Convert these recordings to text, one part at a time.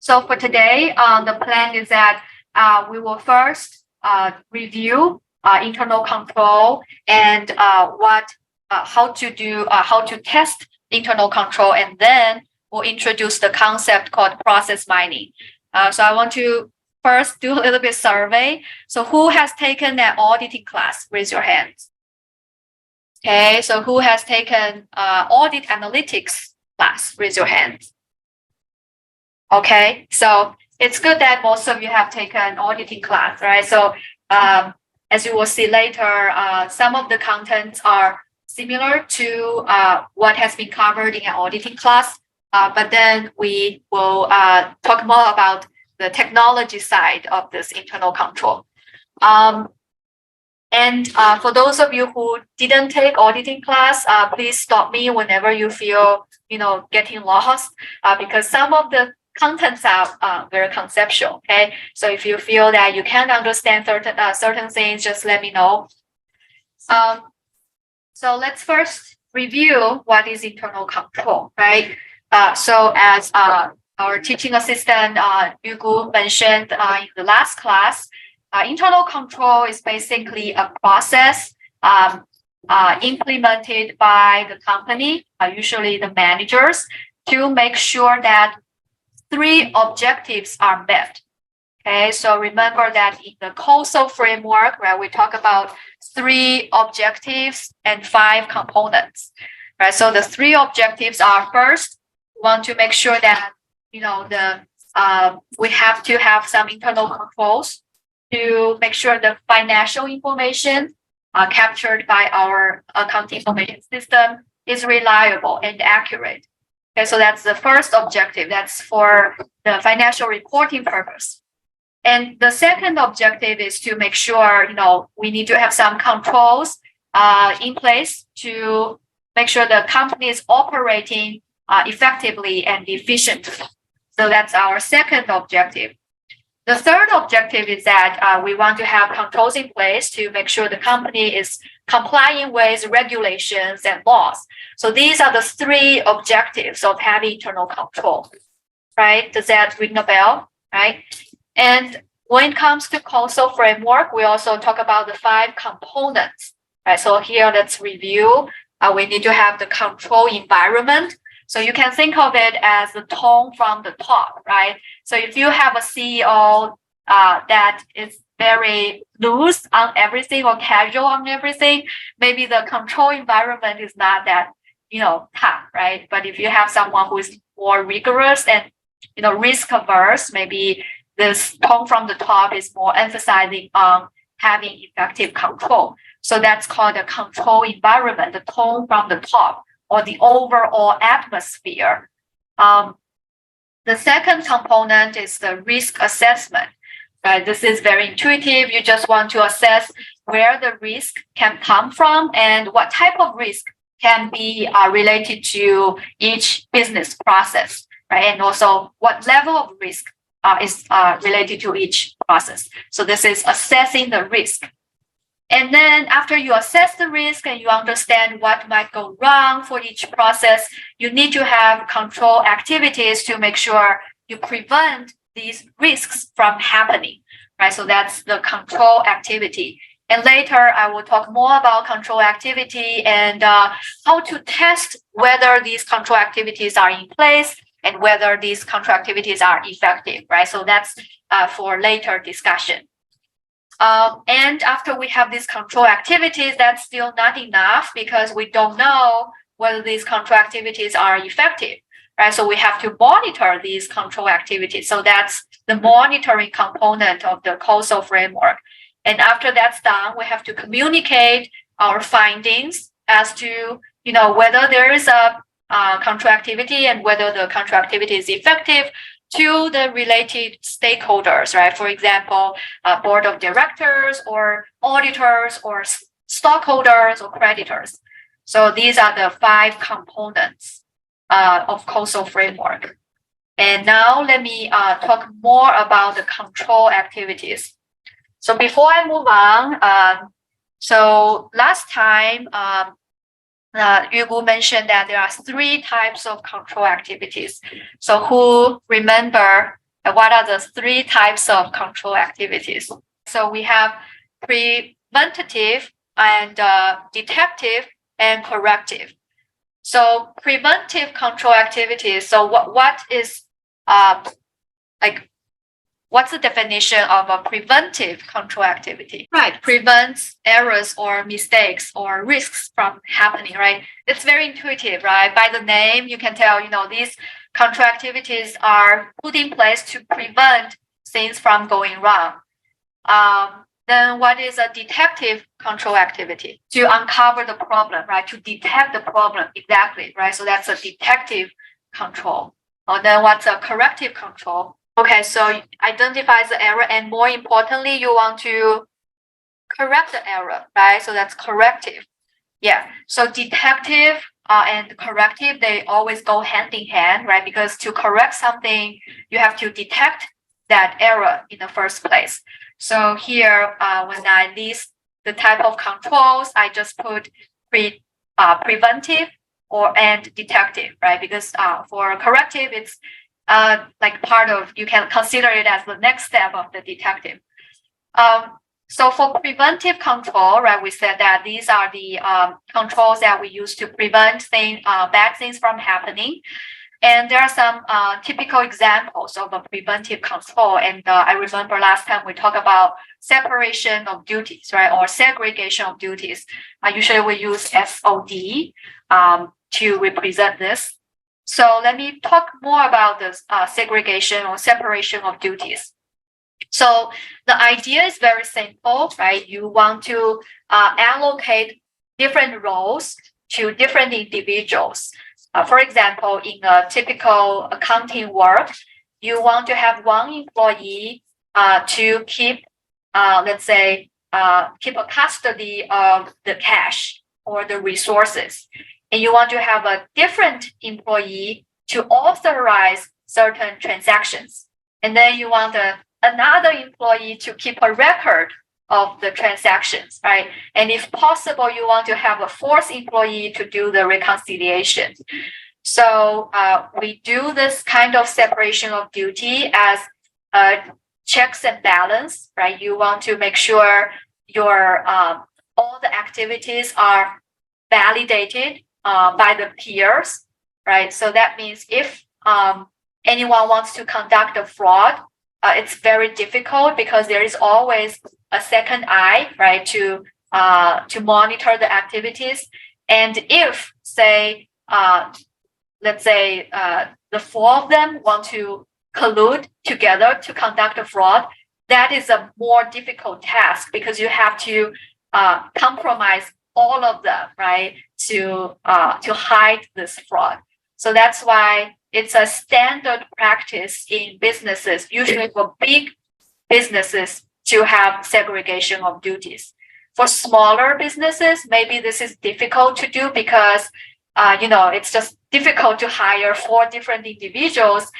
So for today, the plan is that we will first review internal control and how to test internal control, and then we'll introduce the concept called process mining. So I want to first do a little bit survey. So who has taken an auditing class? Raise your hands. Okay, so who has taken audit analytics class? Raise your hands. Okay, so it's good that most of you have taken auditing class, right? So as you will see later, some of the contents are similar to what has been covered in an auditing class, but then we will talk more about the technology side of this internal control. And for those of you who didn't take auditing class, please stop me whenever you feel, getting lost, because some of the contents are very conceptual. Okay, so if you feel that you can't understand certain things, just let me know. So let's first review what is internal control, right? So as our teaching assistant Yugu mentioned in the last class, internal control is basically a process implemented by the company, usually the managers, to make sure that 3 objectives are met. Okay, so remember that in the COSO framework, right, we talk about 3 objectives and 5 components. Right, so the 3 objectives are: first, we want to make sure that we have to have some internal controls to make sure the financial information captured by our accounting information system is reliable and accurate. Okay, so that's the first objective. That's for the financial reporting purpose. And the second objective is to make sure, we need to have some controls in place to make sure the company is operating effectively and efficiently. So that's our second objective. The third objective is that we want to have controls in place to make sure the company is complying with regulations and laws. So these are the 3 objectives of having internal control, right? Does that ring a bell, right? And when it comes to COSO framework, we also talk about the 5 components, right? So here, let's review. We need to have the control environment. So you can think of it as the tone from the top, right? So if you have a CEO that is very loose on everything or casual on everything, maybe the control environment is not that, tough, right? But if you have someone who is more rigorous and, risk averse, maybe this tone from the top is more emphasizing on having effective control. So that's called a control environment, the tone from the top, or the overall atmosphere. The second component is the risk assessment. Right? This is very intuitive. You just want to assess where the risk can come from and what type of risk can be related to each business process, right? And also what level of risk is related to each process. So this is assessing the risk. And then after you assess the risk and you understand what might go wrong for each process, you need to have control activities to make sure you prevent these risks from happening, right? So that's the control activity. And later, I will talk more about control activity and how to test whether these control activities are in place and whether these control activities are effective, right? So that's for later discussion. And after we have these control activities, that's still not enough because we don't know whether these control activities are effective, right? So we have to monitor these control activities. So that's the monitoring component of the COSO framework. And after that's done, we have to communicate our findings as to, whether there is a control activity and whether the control activity is effective to the related stakeholders, right? For example, board of directors or auditors or stockholders or creditors. So these are the 5 components of COSO framework. And now let me talk more about the control activities. So before I move on, so last time, Yugu mentioned that there are 3 types of control activities. So who remember what are the three types of control activities? So we have preventative and detective and corrective. So preventive control activities. So what is what's the definition of a preventive control activity? Right, prevents errors or mistakes or risks from happening, right? It's very intuitive, right? By the name, you can tell, these control activities are put in place to prevent things from going wrong. Then what is a detective control activity? To uncover the problem, right? To detect the problem, exactly, right? So that's a detective control. Or then what's a corrective control? Okay, so identify the error, and more importantly, you want to correct the error, right? So that's corrective. Yeah. So detective and corrective, they always go hand in hand, right? Because to correct something, you have to detect that error in the first place. So here, when I list the type of controls, I just put preventive and detective, right? Because for corrective, it's like part of, you can consider it as the next step of the detective. So for preventive control, right, we said that these are the controls that we use to prevent bad things from happening. And there are some typical examples of a preventive control. And I remember last time we talked about separation of duties, right, or segregation of duties. Usually we use SOD to represent this. So let me talk more about this segregation or separation of duties. So the idea is very simple, right? You want to allocate different roles to different individuals. For example, in a typical accounting work, you want to have one employee to keep, let's say, keep a custody of the cash or the resources. And you want to have a different employee to authorize certain transactions. And then you want another employee to keep a record of the transactions, right? And if possible, you want to have a fourth employee to do the reconciliation. So we do this kind of separation of duty as checks and balance, right? You want to make sure your all the activities are validated by the peers, right? So that means if anyone wants to conduct a fraud, it's very difficult because there is always a second eye, right, to monitor the activities. And if, say, let's say the four of them want to collude together to conduct a fraud, that is a more difficult task because you have to compromise all of them, right, to hide this fraud. So that's why it's a standard practice in businesses, usually for big businesses, to have segregation of duties. For smaller businesses, maybe this is difficult to do because it's just difficult to hire 4 different individuals,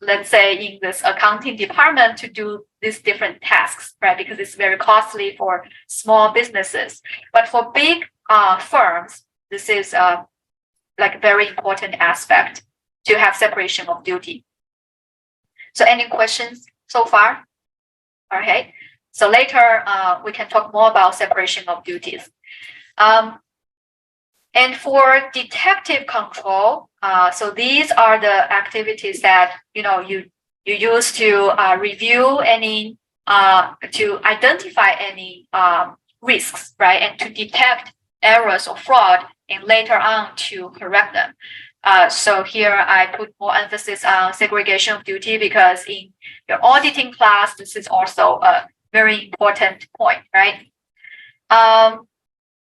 let's say in this accounting department, to do these different tasks, right? Because it's very costly for small businesses. But for big firms, this is like a very important aspect to have separation of duty. So any questions so far? All right. So later we can talk more about separation of duties. And for detective control, so these are the activities that you use to review any, to identify any risks, right, and to detect errors or fraud, and later on to correct them. So here I put more emphasis on segregation of duty because in your auditing class, this is also a very important point, right?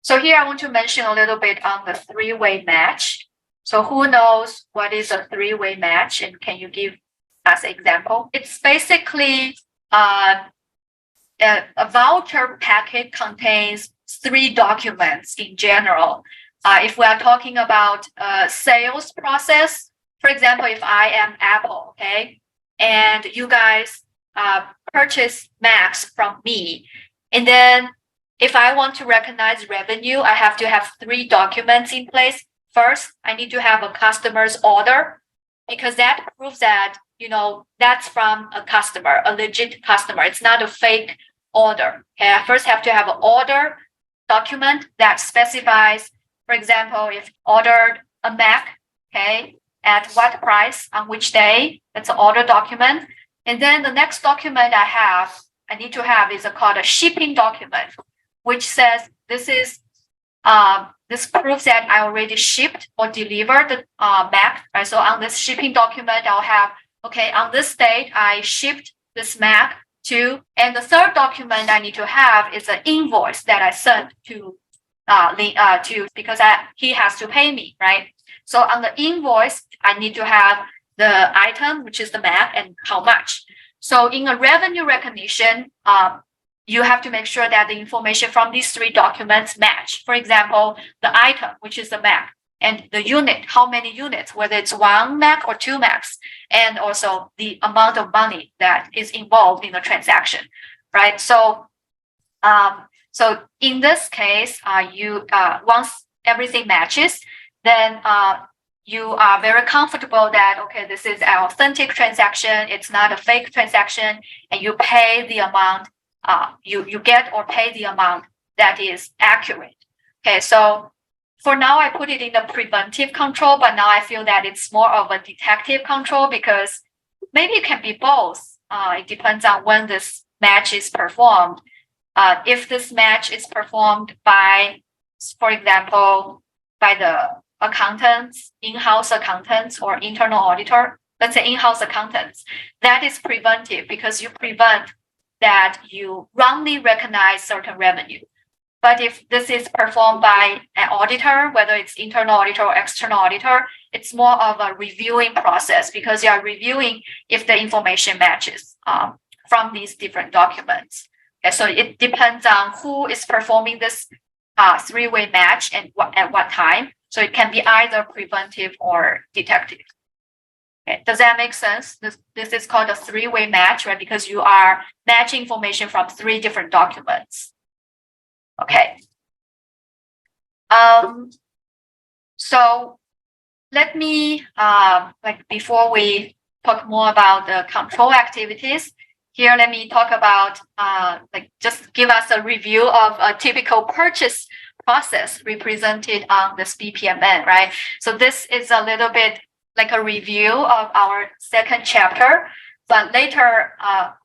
So here I want to mention a little bit on the 3-way match. So who knows what is a 3-way match, and can you give us an example? It's basically a voucher packet contains 3 documents in general. If we are talking about sales process, for example, if I am Apple, okay, and you guys purchase Macs from me, and then if I want to recognize revenue, I have to have 3 documents in place. First, I need to have a customer's order because that proves that that's from a customer, a legit customer. It's not a fake order. Okay, I first have to have an order document that specifies, for example, if ordered a Mac, okay, at what price, on which day, that's an order document. And then the next document I need to have is called a shipping document, which says this proves that I already shipped or delivered the Mac, right? So on this shipping document, I'll have, okay, on this date, I shipped this Mac to, and the third document I need to have is an invoice that I sent to because he has to pay me, right? So on the invoice, I need to have the item, which is the Mac, and how much. So in a revenue recognition, you have to make sure that the information from these three documents match. For example, the item, which is the Mac, and the unit, how many units, whether it's one Mac or two Macs, and also the amount of money that is involved in the transaction, right? So, so in this case, once everything matches, then you are very comfortable that, okay, this is an authentic transaction, it's not a fake transaction, and you pay the amount, you get or pay the amount that is accurate. Okay, so for now, I put it in the preventive control, but now I feel that it's more of a detective control because maybe it can be both. It depends on when this match is performed. If this match is performed by, for example, by the accountants, in-house accountants, or internal auditor, let's say in-house accountants, that is preventive because you prevent that you wrongly recognize certain revenue. But if this is performed by an auditor, whether it's internal auditor or external auditor, it's more of a reviewing process because you are reviewing if the information matches from these different documents. Okay, so it depends on who is performing this three-way match and at what time. So it can be either preventive or detective. Okay, does that make sense? This is called a three-way match, right? Because you are matching information from three different documents. Okay. So let me, before we talk more about the control activities, here let me talk about, just give us a review of a typical purchase process represented on this BPMN, right? So this is a little bit like a review of our second chapter, but later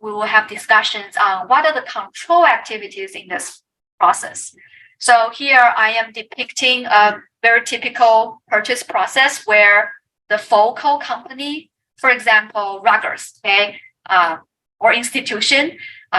we will have discussions on what are the control activities in this process. So here I am depicting a very typical purchase process where the focal company, for example, Rogers, okay, or institution,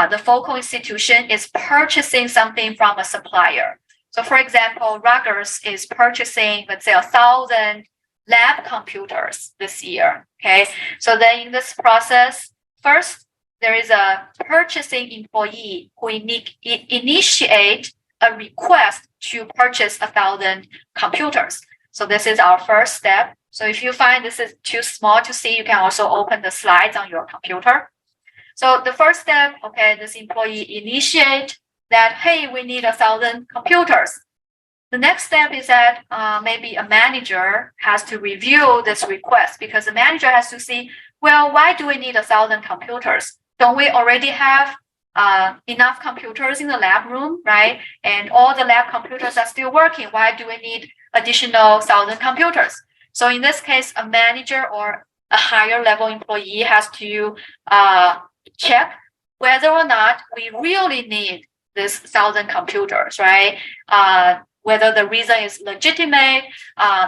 the focal institution is purchasing something from a supplier. So for example, Rogers is purchasing, let's say, 1,000 lab computers this year, okay? So then in this process, first, there is a purchasing employee who initiate a request to purchase 1,000 computers. So this is our first step. So if you find this is too small to see, you can also open the slides on your computer. So the first step, okay, this employee initiate that, hey, we need 1,000 computers. The next step is that maybe a manager has to review this request because the manager has to see, well, why do we need 1,000 computers? Don't we already have enough computers in the lab room, right? And all the lab computers are still working. Why do we need additional 1,000 computers? So in this case, a manager or a higher level employee has to check whether or not we really need this 1,000 computers, right? Whether the reason is legitimate,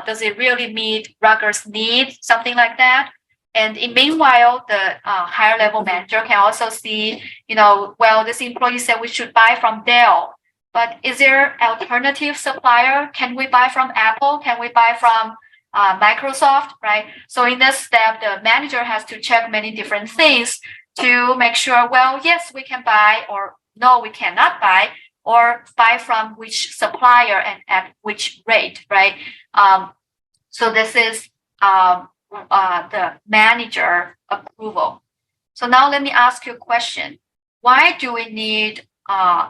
does it really meet Rogers' needs, something like that. And meanwhile, the higher level manager can also see, well, this employee said we should buy from Dell, but is there alternative supplier? Can we buy from Apple? Can we buy from Microsoft, right? So in this step, the manager has to check many different things to make sure, well, yes, we can buy, or no, we cannot buy, or buy from which supplier and at which rate, right? So this is the manager approval. So now let me ask you a question. Why do we need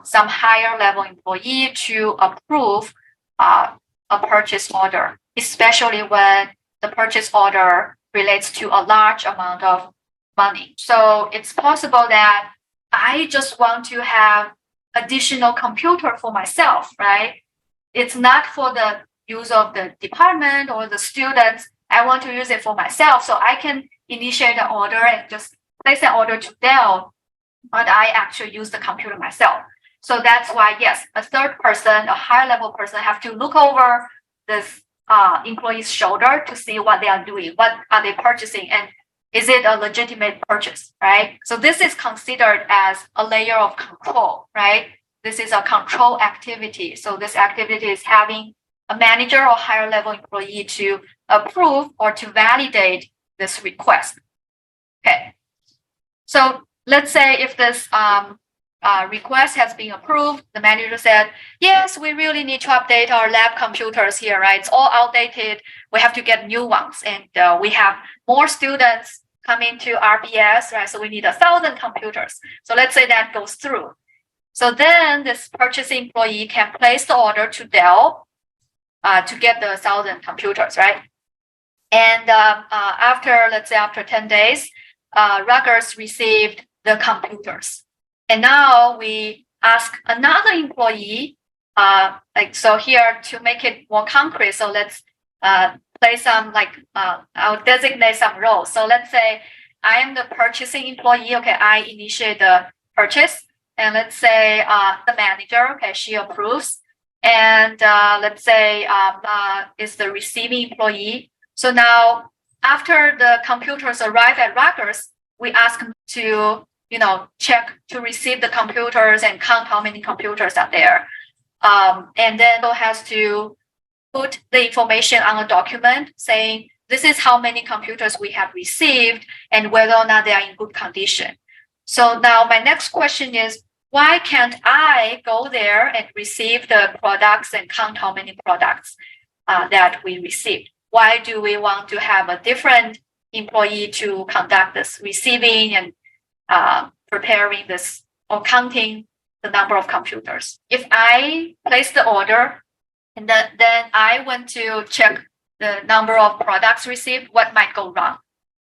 some higher level employee to approve a purchase order, especially when the purchase order relates to a large amount of money. So it's possible that I just want to have additional computer for myself, right? It's not for the use of the department or the students. I want to use it for myself. So I can initiate an order and just place an order to Dell, but I actually use the computer myself. So that's why, yes, a third person, a higher level person have to look over this employee's shoulder to see what they are doing, what are they purchasing, and is it a legitimate purchase, right? So this is considered as a layer of control, right? This is a control activity. So this activity is having a manager or higher level employee to approve or to validate this request. Okay. So let's say if this request has been approved, the manager said, yes, we really need to update our lab computers here, right? It's all outdated. We have to get new ones. And we have more students coming to RBS, right? So we need 1,000 computers. So let's say that goes through. So then this purchasing employee can place the order to Dell to get the 1,000 computers, right? And let's say after 10 days, Rutgers received the computers. And now we ask another employee, so here to make it more concrete. So let's play some I'll designate some roles. So let's say I am the purchasing employee. Okay, I initiate the purchase. And let's say the manager, okay, she approves. And let's say is the receiving employee. So now after the computers arrive at Rutgers, we ask them to check to receive the computers and count how many computers are there. And then it has to put the information on a document saying this is how many computers we have received and whether or not they are in good condition. So now my next question is, why can't I go there and receive the products and count how many products that we received? Why do we want to have a different employee to conduct this receiving and preparing this or counting the number of computers? If I place the order and then I went to check the number of products received, what might go wrong?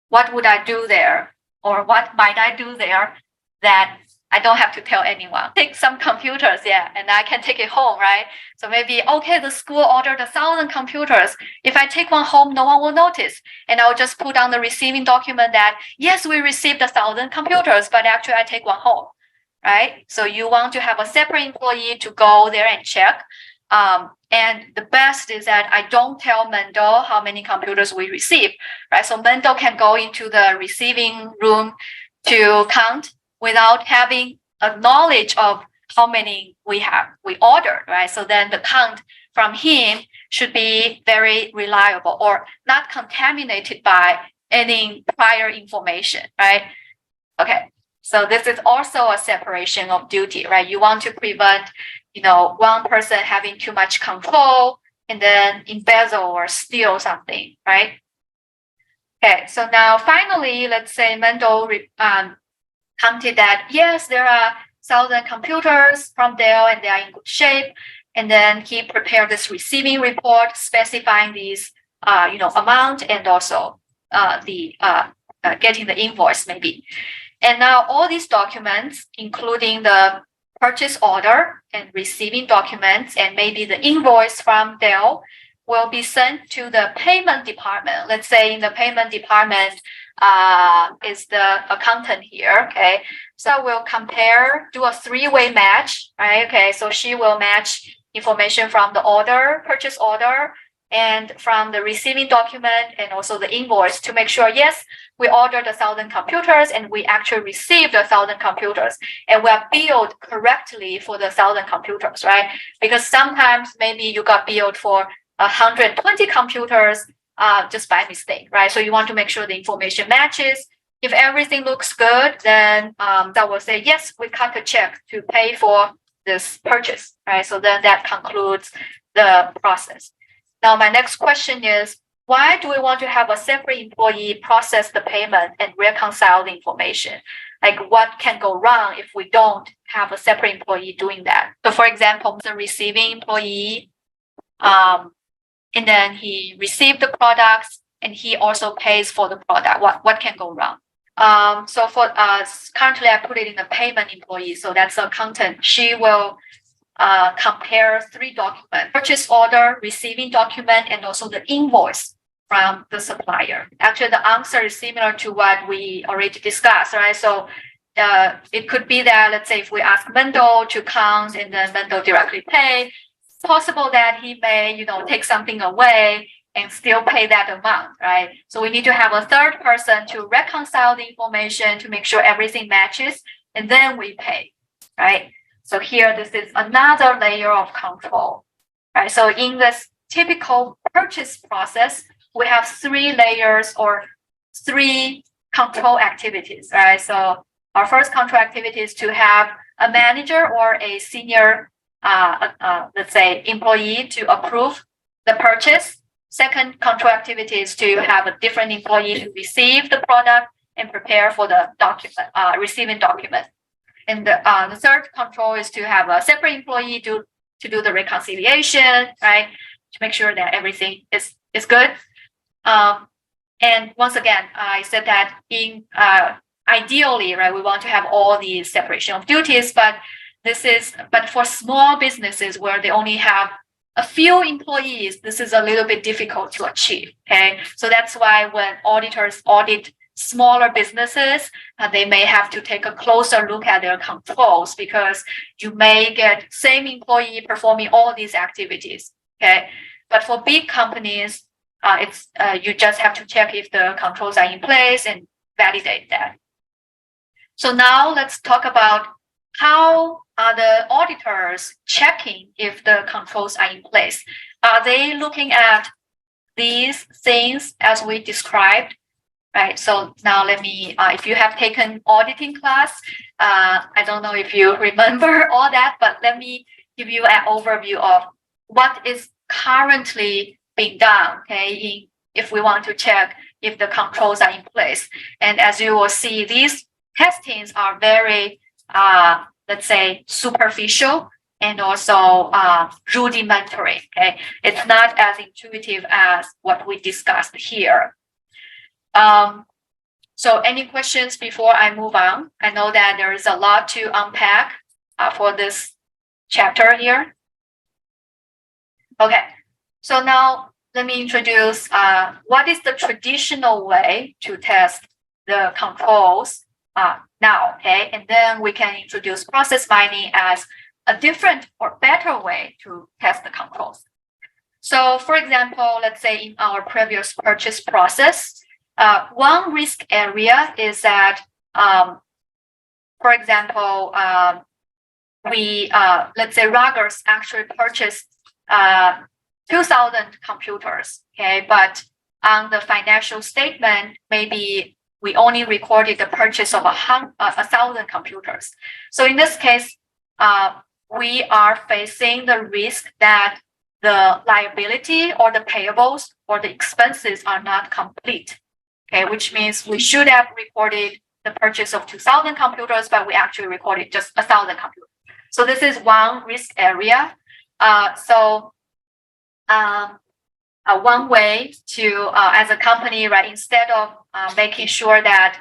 What would I do there? Or what might I do there that I don't have to tell anyone? Take some computers, yeah, and I can take it home, right? So maybe, okay, the school ordered 1,000 computers. If I take one home, no one will notice. And I'll just put on the receiving document that, yes, we received 1,000 computers, but actually I take one home, right? So you want to have a separate employee to go there and check. And the best is that I don't tell Mendel how many computers we received, right? So Mendel can go into the receiving room to count without having a knowledge of how many we ordered, right? So then the count from him should be very reliable or not contaminated by any prior information, right? Okay, so this is also a separation of duty, right? You want to prevent, one person having too much control and then embezzle or steal something, right? Okay, so now finally, let's say Mendel counted that, yes, there are 1,000 computers from Dell and they are in good shape. And then he prepared this receiving report specifying these, amount and also getting the invoice maybe. And now all these documents, including the purchase order and receiving documents and maybe the invoice from Dell, will be sent to the payment department. Let's say in the payment department is the accountant here, okay? So we'll do a three-way match, right? Okay, so she will match information from the purchase order, and from the receiving document and also the invoice to make sure, yes, we ordered 1,000 computers and we actually received 1,000 computers and we are billed correctly for the 1,000 computers, right? Because sometimes maybe you got billed for 120 computers just by mistake, right? So you want to make sure the information matches. If everything looks good, then that will say, yes, we cut a check to pay for this purchase, right? So then that concludes the process. Now, my next question is, why do we want to have a separate employee process the payment and reconcile the information? Like, what can go wrong if we don't have a separate employee doing that? So, for example, the receiving employee, and then he received the products and he also pays for the product. What can go wrong? So for currently I put it in the payment employee. So that's the accountant. She will compare 3 documents: purchase order, receiving document, and also the invoice from the supplier. Actually, the answer is similar to what we already discussed, right? So it could be that, let's say, if we ask Mendo to count and then Mendo directly pay, it's possible that he may, take something away and still pay that amount, right? So we need to have a third person to reconcile the information to make sure everything matches, and then we pay, right? So here, this is another layer of control, right? So in this typical purchase process, we have 3 layers or 3 control activities, right? So our first control activity is to have a manager or a senior, let's say, employee to approve the purchase. Second control activity is to have a different employee to receive the product and prepare for the document, receiving document. And the third control is to have a separate employee to do the reconciliation, right? To make sure that everything is good. And once again, I said that ideally, right, we want to have all the separation of duties, but for small businesses where they only have a few employees, this is a little bit difficult to achieve. Okay, so that's why when auditors audit smaller businesses, they may have to take a closer look at their controls, because you may get same employee performing all these activities. Okay, but for big companies, it's you just have to check if the controls are in place and validate that. So now let's talk about how are the auditors checking if the controls are in place. Are they looking at these things as we described? Right. So now let me, if you have taken auditing class, I don't know if you remember all that, but let me give you an overview of what is currently being done. Okay, if we want to check if the controls are in place, and as you will see, these testings are very, let's say, superficial and also rudimentary. Okay, it's not as intuitive as what we discussed here. So any questions before I move on? I know that there is a lot to unpack for this chapter here. Okay, so now let me introduce what is the traditional way to test the controls now, okay? And then we can introduce process mining as a different or better way to test the controls. So for example, let's say in our previous purchase process, one risk area is that, for example, let's say Rogers actually purchased 2,000 computers, okay? But on the financial statement, maybe we only recorded the purchase of 1,000 computers. So in this case, we are facing the risk that the liability or the payables or the expenses are not complete. Okay, which means we should have recorded the purchase of 2,000 computers, but we actually recorded just 1,000 computers. So this is one risk area. One way to, as a company, right, instead of making sure that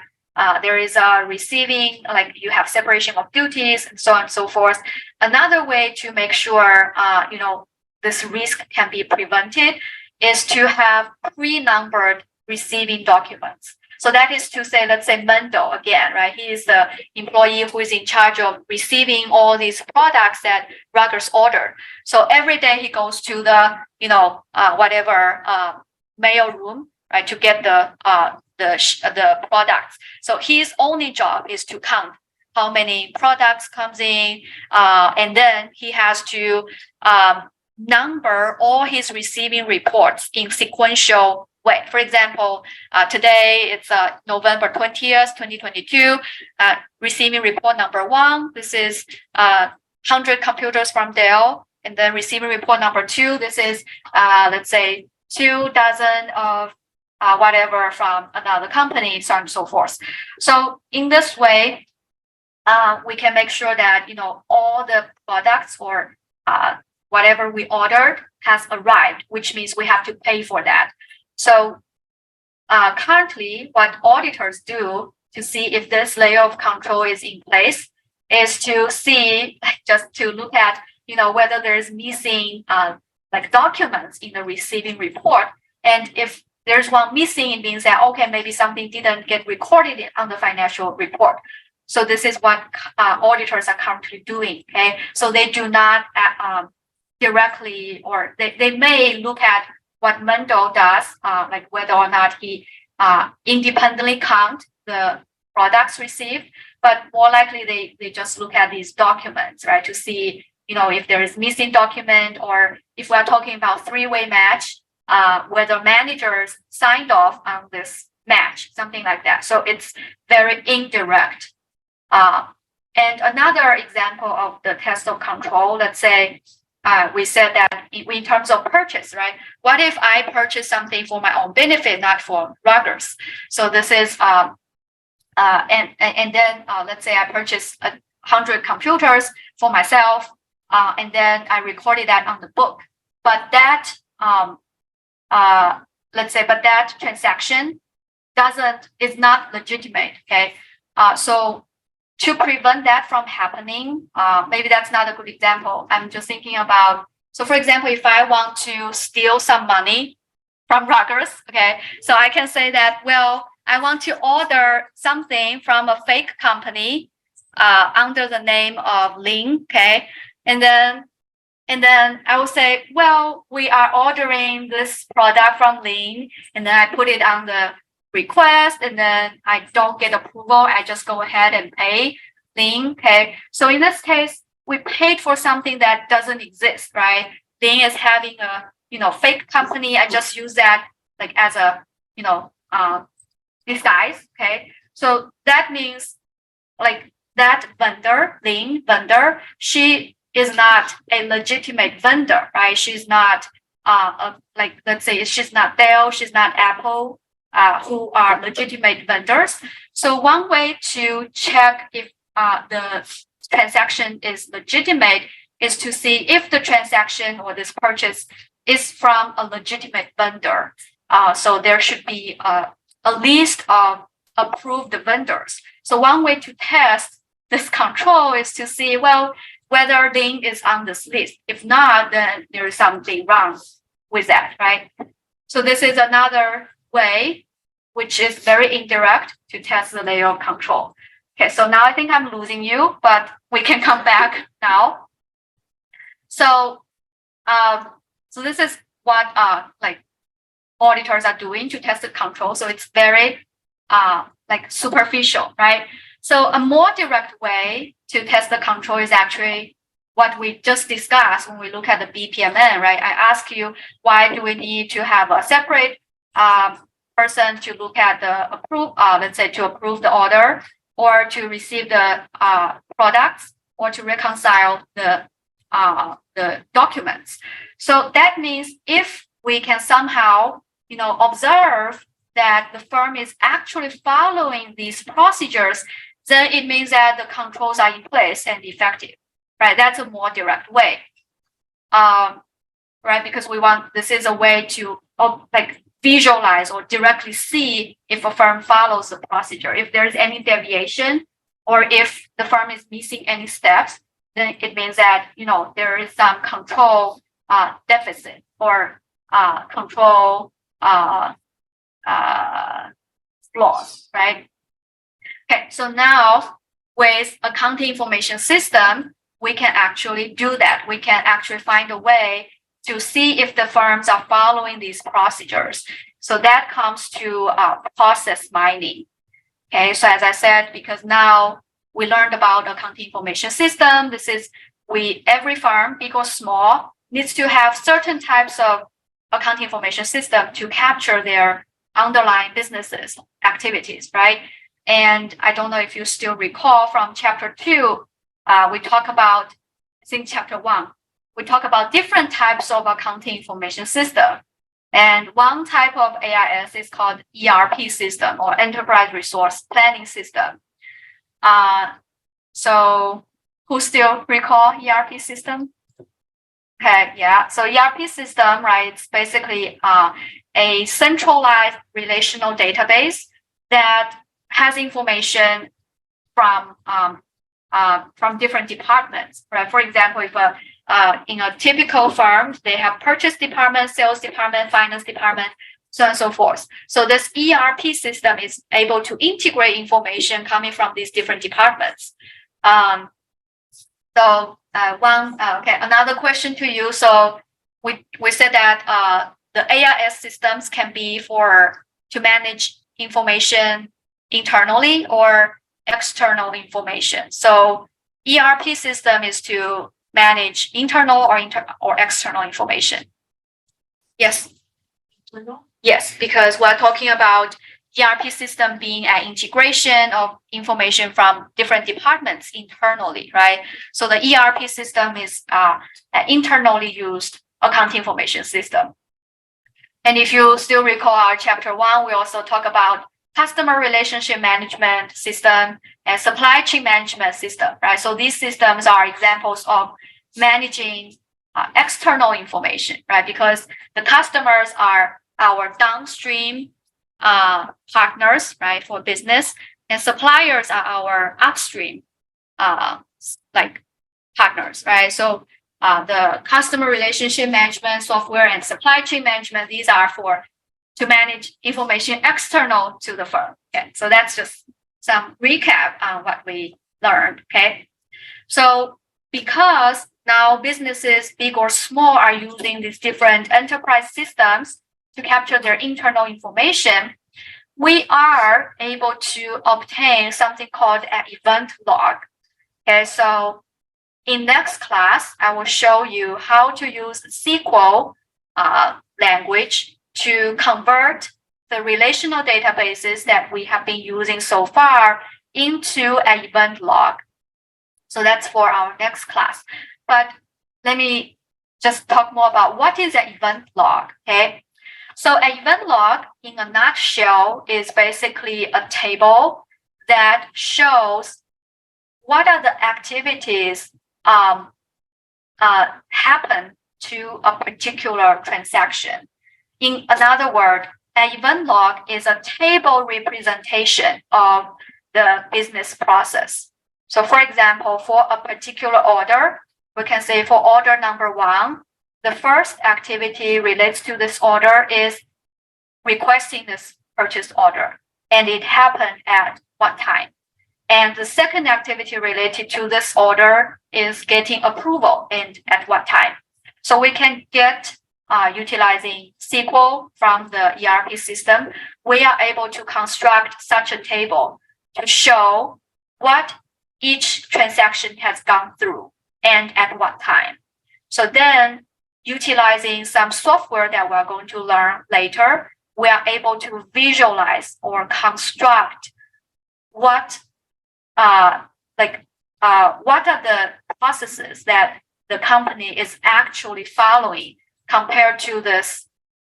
there is a receiving, like you have separation of duties and so on and so forth. Another way to make sure, this risk can be prevented is to have pre-numbered receiving documents. So that is to say, let's say Mendo again, right? He is the employee who is in charge of receiving all these products that Rogers ordered. So every day he goes to the, whatever mail room, right, to get the products. So his only job is to count how many products comes in, and then he has to number all his receiving reports in sequential way. For example, today it's November 20th, 2022, receiving report number 1. This is 100 computers from Dell. And then receiving report number 2, this is, let's say, 2 dozen of whatever from another company, so on and so forth. So in this way, we can make sure that, all the products or whatever we ordered has arrived, which means we have to pay for that. So currently, what auditors do to see if this layer of control is in place is to see, just to look at, whether there's missing like documents in the receiving report. And if there's one missing, it means that, okay, maybe something didn't get recorded on the financial report. So this is what auditors are currently doing, okay? So they do not directly, or they may look at what Mendel does, like whether or not he independently count the products received, but more likely they just look at these documents, right, to see, if there is missing document, or if we're talking about three-way match, whether managers signed off on this match, something like that. So it's very indirect. And another example of the test of control, let's say we said that in terms of purchase, right? What if I purchase something for my own benefit, not for Rutgers? So this is, and then let's say I purchase 100 computers for myself, and then I recorded that on the book. But that, let's say, but that transaction is not legitimate, okay? So to prevent that from happening, maybe that's not a good example. I'm just thinking about, so for example, if I want to steal some money from Rutgers, okay, so I can say that, well, I want to order something from a fake company under the name of Lin, okay, and then I will say, well, we are ordering this product from Lin, and then I put it on the request, and then I don't get approval. I just go ahead and pay Lin. Okay. So in this case, we paid for something that doesn't exist, right? Lin is having a fake company. I just use that like as a disguise. Okay. So that means like that vendor, Lin vendor, she is not a legitimate vendor, right? She's not like, let's say she's not Dell, she's not Apple, who are legitimate vendors. So one way to check if the transaction is legitimate is to see if the transaction or this purchase is from a legitimate vendor. So there should be a list of approved vendors. So one way to test this control is to see, well, whether Lin is on this list. If not, then there is something wrong with that, right? So this is another way, which is very indirect, to test the layer of control. Okay, so now I think I'm losing you, but we can come back now. So, so this is what like auditors are doing to test the control. So it's very like superficial, right? So a more direct way to test the control is actually what we just discussed when we look at the BPMN, right? I ask you, why do we need to have a separate person to look at the let's say to approve the order, or to receive the products, or to reconcile the documents. So that means if we can somehow, observe that the firm is actually following these procedures, then it means that the controls are in place and effective, right? That's a more direct way, right? Because this is a way to like visualize or directly see if a firm follows the procedure. If there's any deviation, or if the firm is missing any steps, then it means that, there is some control deficit, or control flaws, right? Okay, so now with accounting information system, we can actually do that. We can actually find a way to see if the firms are following these procedures. So that comes to process mining. Okay, so as I said, because now we learned about accounting information system, this is every firm, big or small, needs to have certain types of accounting information system to capture their underlying businesses activities, right? And I don't know if you still recall from chapter 2, we talk about, I think chapter 1, we talk about different types of accounting information system. And one type of AIS is called ERP system, or enterprise resource planning system. So who still recall ERP system? Okay, yeah. So ERP system, right, it's basically a centralized relational database that has information from different departments, right? For example, if in a typical firm, they have purchase department, sales department, finance department, so on and so forth. So this ERP system is able to integrate information coming from these different departments. Another question to you. So we said that the AIS systems can be to manage information internally or external information. So ERP system is to manage internal or external information. Yes. Yes, because we're talking about ERP system being an integration of information from different departments internally, right? So the ERP system is an internally used accounting information system. And if you still recall our chapter 1, we also talk about customer relationship management system and supply chain management system, right? So these systems are examples of managing external information, right? Because the customers are our downstream partners, right, for business, and suppliers are our upstream partners, right? So the customer relationship management software and supply chain management, these are to manage information external to the firm. Okay, so that's just some recap on what we learned. Okay, so because now businesses, big or small, are using these different enterprise systems to capture their internal information, we are able to obtain something called an event log. Okay, so in next class, I will show you how to use SQL language to convert the relational databases that we have been using so far into an event log. So that's for our next class. But let me just talk more about what is an event log. Okay, so an event log, in a nutshell, is basically a table that shows what are the activities happen to a particular transaction. In another word, an event log is a table representation of the business process. So for example, for a particular order, we can say for order number 1, the first activity relates to this order is requesting this purchase order, and it happened at what time? And the second activity related to this order is getting approval, and at what time? So we can get, utilizing SQL from the ERP system, we are able to construct such a table to show what each transaction has gone through and at what time. So then, utilizing some software that we're going to learn later, we are able to visualize or construct what are the processes that the company is actually following compared to this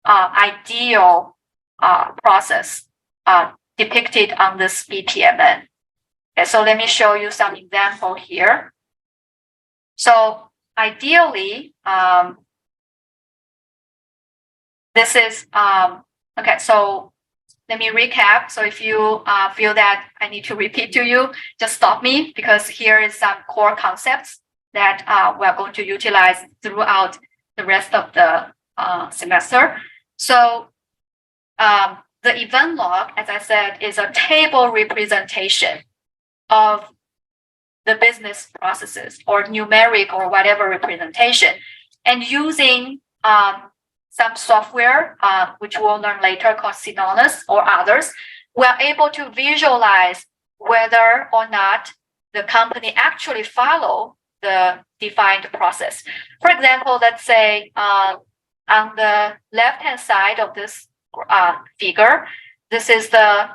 ideal process depicted on this BPMN. Okay, so let me show you some example here. So ideally, this is okay. So let me recap. So if you feel that I need to repeat to you, just stop me, because here is some core concepts that we're going to utilize throughout the rest of the semester. So the event log, as I said, is a table representation of the business processes, or numeric or whatever representation, and using some software, which we'll learn later, called Synonymous or others, we're able to visualize whether or not the company actually follow the defined process. For example, let's say on the left-hand side of this figure, this is the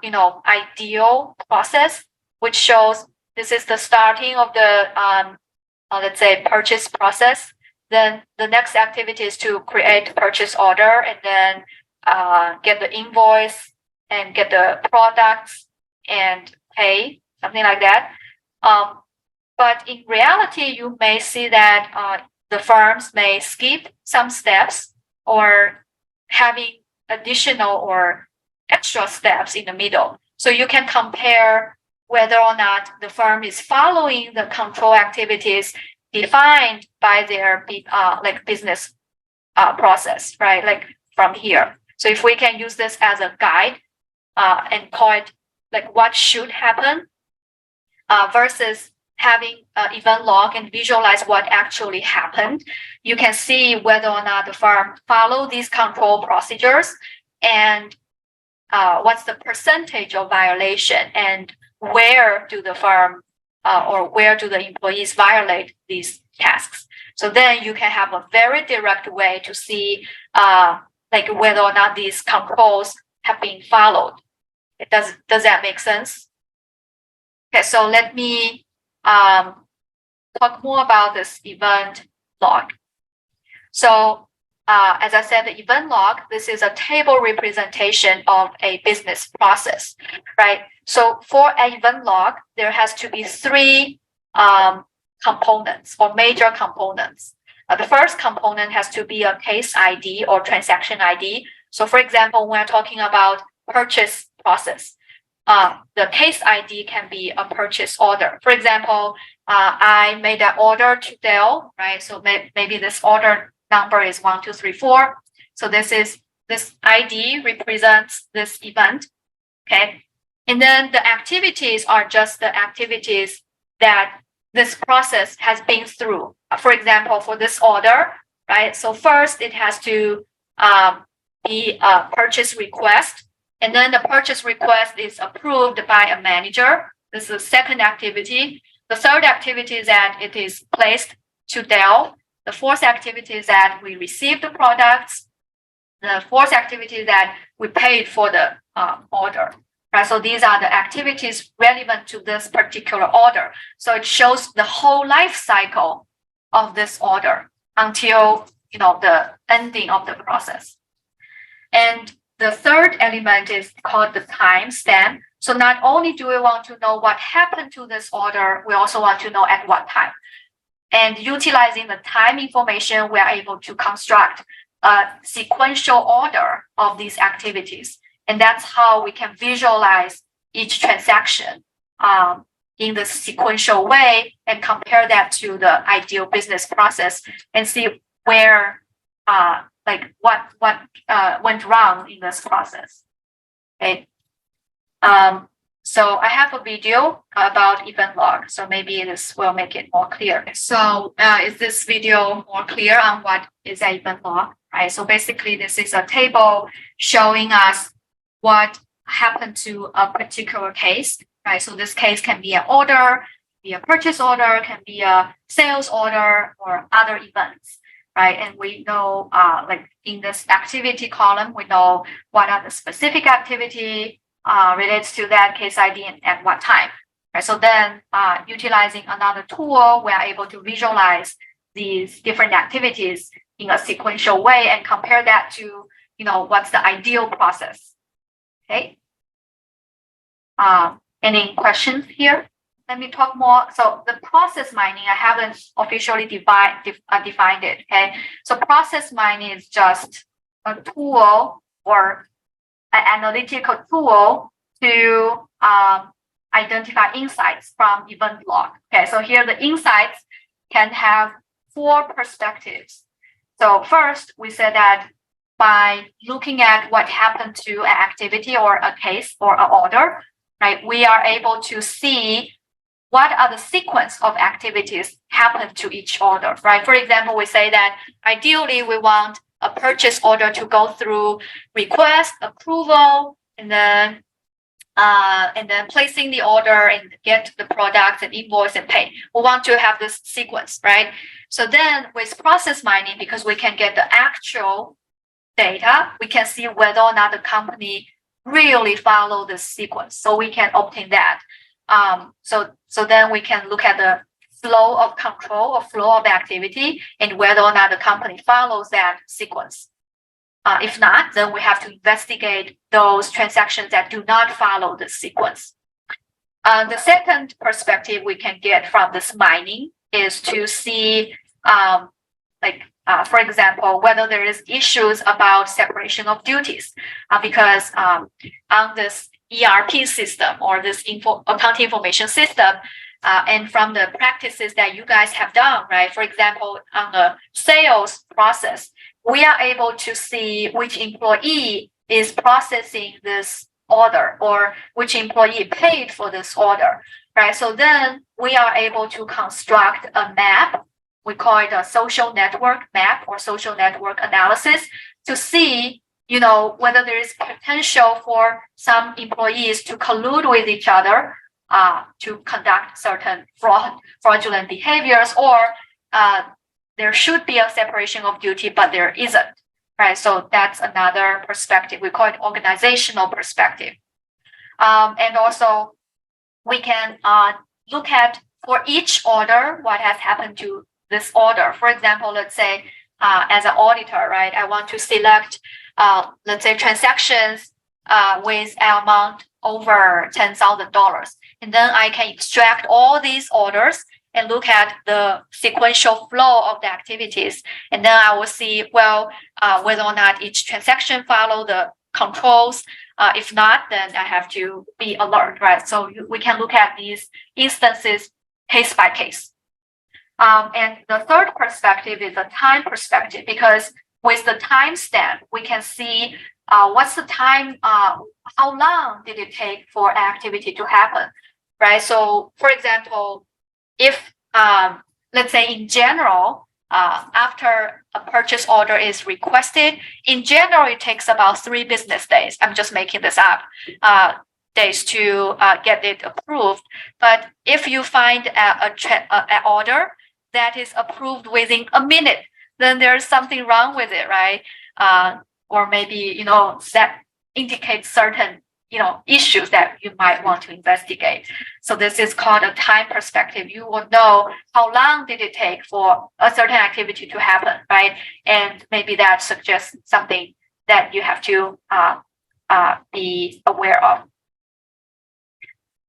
ideal process, which shows this is the starting of the let's say purchase process. Then the next activity is to create purchase order, and then get the invoice and get the products and pay, something like that. But in reality, you may see that the firms may skip some steps or having additional or extra steps in the middle. So you can compare whether or not the firm is following the control activities defined by their business process, right? Like from here. So if we can use this as a guide and call it like what should happen versus having event log and visualize what actually happened, you can see whether or not the firm follow these control procedures and what's the percentage of violation and where do the firm or where do the employees violate these tasks. So then you can have a very direct way to see like whether or not these controls have been followed. Does that make sense? Okay, so let me talk more about this event log. So as I said, the event log, this is a table representation of a business process, right? So for an event log, there has to be three components or major components. The first component has to be a case ID or transaction ID. So for example, when we're talking about purchase process, the case ID can be a purchase order. For example, I made an order to Dell, right? So maybe this order number is 1234. So this ID represents this event, okay? And then the activities are just the activities that this process has been through. For example, for this order, right? So first it has to be a purchase request, and then the purchase request is approved by a manager. This is the second activity. The third activity is that it is placed to Dell. The fourth activity is that we received the products. The fourth activity is that we paid for the order. Right, so these are the activities relevant to this particular order. So it shows the whole life cycle of this order until the ending of the process. And the third element is called the timestamp. So not only do we want to know what happened to this order, we also want to know at what time. And utilizing the time information, we are able to construct a sequential order of these activities. And that's how we can visualize each transaction in the sequential way and compare that to the ideal business process and see where what went wrong in this process. Okay. So I have a video about event log, so maybe this will make it more clear. So is this video more clear on what is an event log? Right. So basically, this is a table showing us what happened to a particular case, right? So this case can be an order, be a purchase order, can be a sales order, or other events, right? And we know, like in this activity column, we know what are the specific activity relates to that case ID and at what time, right? So then, utilizing another tool, we are able to visualize these different activities in a sequential way and compare that to, what's the ideal process. Okay. Any questions here? Let me talk more. So the process mining, I haven't officially defined it. Okay. So process mining is just a tool or an analytical tool to identify insights from event log. Okay. So here the insights can have 4 perspectives. So first, we said that by looking at what happened to an activity or a case or an order, right, we are able to see what are the sequence of activities happen to each order, right? For example, we say that ideally we want a purchase order to go through request, approval, and then placing the order and get the product and invoice and pay. We want to have this sequence, right? So then with process mining, because we can get the actual data, we can see whether or not the company really follow this sequence. So we can obtain that. So then we can look at the flow of control or flow of activity and whether or not the company follows that sequence. If not, then we have to investigate those transactions that do not follow the sequence. The second perspective we can get from this mining is to see, for example, whether there is issues about separation of duties, because on this ERP system or this accounting information system, and from the practices that you guys have done, right? For example, on the sales process, we are able to see which employee is processing this order or which employee paid for this order, right? So then we are able to construct a map. We call it a social network map or social network analysis to see, whether there is potential for some employees to collude with each other to conduct certain fraudulent behaviors, or there should be a separation of duty, but there isn't, right? So that's another perspective. We call it organizational perspective. And also, we can look at for each order what has happened to this order. For example, let's say as an auditor, right, I want to select, let's say, transactions with an amount over $10,000. And then I can extract all these orders and look at the sequential flow of the activities. And then I will see, whether or not each transaction follow the controls. If not, then I have to be alert, right? So we can look at these instances case by case. And the third perspective is a time perspective, because with the timestamp, we can see what's the time, how long did it take for activity to happen, right? So, for example, if, let's say in general, after a purchase order is requested, in general, it takes about 3 business days. I'm just making this up, days to get it approved. But if you find an order that is approved within a minute, then there's something wrong with it, right? Or maybe, that indicates certain, issues that you might want to investigate. So this is called a time perspective. You will know how long did it take for a certain activity to happen, right? And maybe that suggests something that you have to be aware of.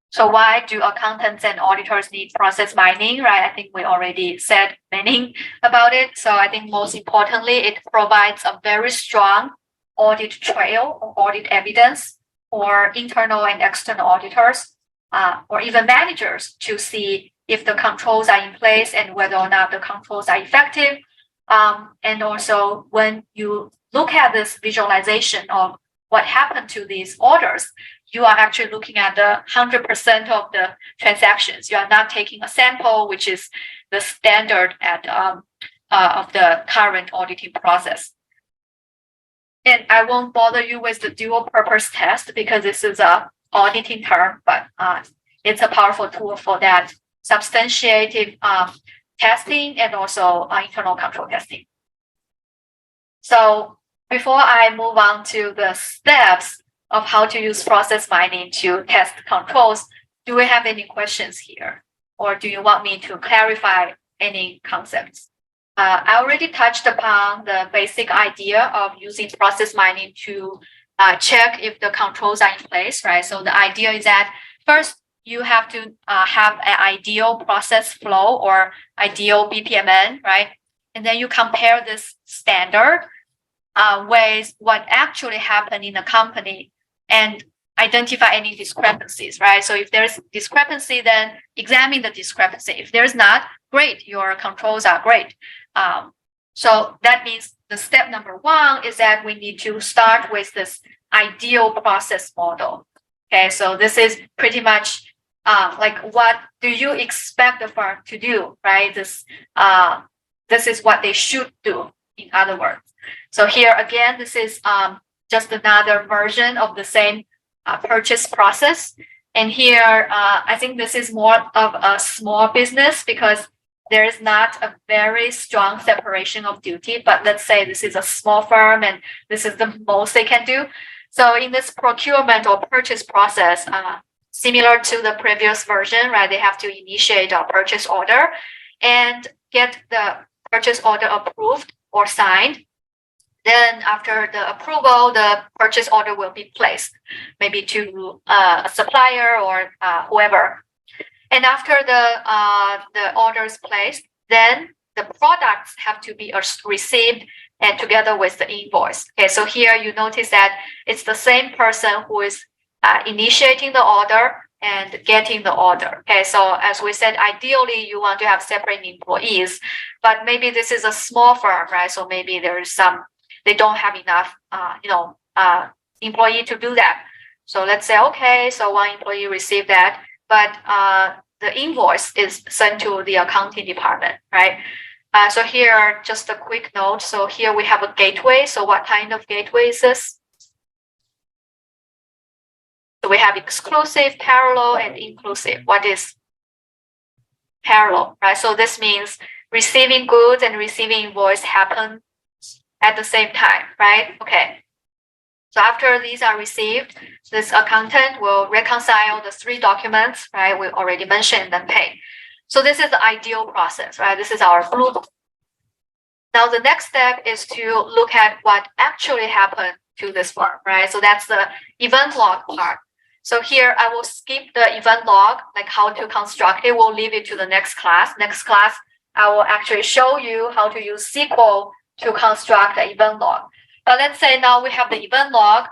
So why do accountants and auditors need process mining, right? I think we already said many about it. So I think most importantly, it provides a very strong audit trail or audit evidence for internal and external auditors, or even managers, to see if the controls are in place and whether or not the controls are effective. And also, when you look at this visualization of what happened to these orders, you are actually looking at the 100% of the transactions. You are not taking a sample, which is the standard of the current auditing process. And I won't bother you with the dual purpose test because this is a auditing term, but it's a powerful tool for that substantiative testing and also internal control testing. So before I move on to the steps of how to use process mining to test controls, do we have any questions here? Or do you want me to clarify any concepts? I already touched upon the basic idea of using process mining to check if the controls are in place, right? So the idea is that first you have to have an ideal process flow or ideal BPMN, right? And then you compare this standard with what actually happened in the company and identify any discrepancies, right? So if there's discrepancy, then examine the discrepancy. If there's not, great, your controls are great. So that means the step number 1 is that we need to start with this ideal process model. Okay, so this is pretty much like what do you expect the firm to do, right? This is what they should do, in other words. So here again, this is just another version of the same purchase process. And here, I think this is more of a small business because there is not a very strong separation of duty. But let's say this is a small firm and this is the most they can do. So in this procurement or purchase process, similar to the previous version, right? They have to initiate a purchase order and get the purchase order approved or signed. Then after the approval, the purchase order will be placed, maybe to a supplier or whoever. And after the order is placed, then the products have to be received and together with the invoice. Okay, so here you notice that it's the same person who is initiating the order and getting the order. Okay, so as we said, ideally you want to have separate employees, but maybe this is a small firm, right? So maybe there is they don't have enough, employee to do that. So let's say, okay, so one employee received that, but the invoice is sent to the accounting department, right? So here, just a quick note. So here we have a gateway. So what kind of gateway is this? So we have exclusive, parallel, and inclusive. What is parallel, right? So this means receiving goods and receiving invoice happen at the same time, right? Okay. So after these are received, this accountant will reconcile the 3 documents, right? We already mentioned and pay. So this is the ideal process, right? This is our blueprint. Now the next step is to look at what actually happened to this firm, right? So that's the event log part. So here I will skip the event log, like how to construct it. We'll leave it to the next class. Next class, I will actually show you how to use SQL to construct the event log. But let's say now we have the event log,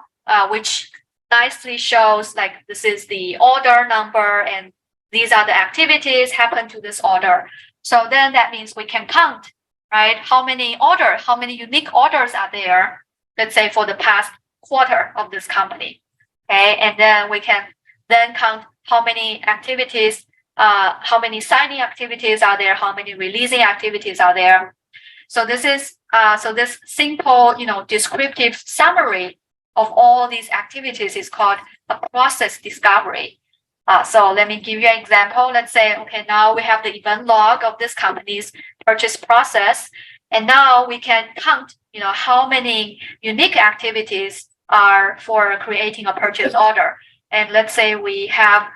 which nicely shows like this is the order number and these are the activities happen to this order. So then that means we can count, right? How many unique orders are there, let's say for the past quarter of this company. Okay, and then we can then count how many activities, how many signing activities are there, how many releasing activities are there. So this is this simple, descriptive summary of all these activities is called a process discovery. So let me give you an example. Let's say, okay, now we have the event log of this company's purchase process, and now we can count, how many unique activities are for creating a purchase order. And let's say we have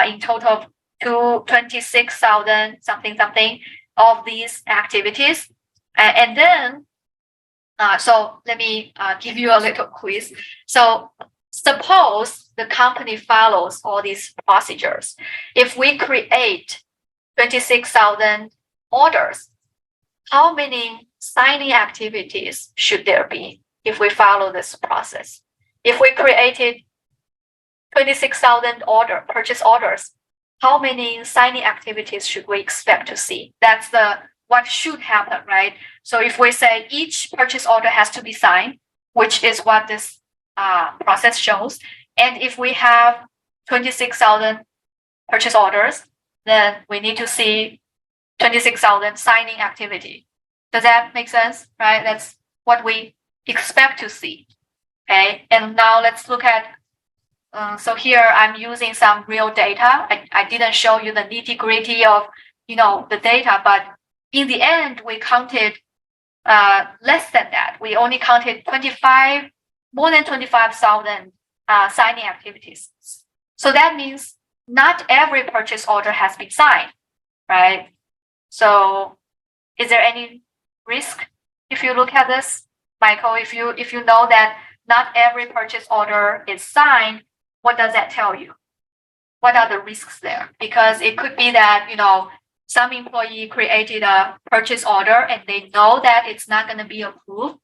in total 26,000 something of these activities. And then, so let me give you a little quiz. So suppose the company follows all these procedures. If we create 26,000 orders, how many signing activities should there be if we follow this process? If we created 26,000 purchase orders, how many signing activities should we expect to see? That's what should happen, right? So if we say each purchase order has to be signed, which is what this process shows, and if we have 26,000 purchase orders, then we need to see 26,000 signing activity. Does that make sense, right? That's what we expect to see. Okay, and now let's look at, so here I'm using some real data. I didn't show you the nitty gritty of, the data, but in the end, we counted less than that. We only counted more than 25,000 signing activities. So that means not every purchase order has been signed, right? So is there any risk if you look at this, Michael? If you know that not every purchase order is signed, what does that tell you? What are the risks there? Because it could be that, some employee created a purchase order and they know that it's not going to be approved,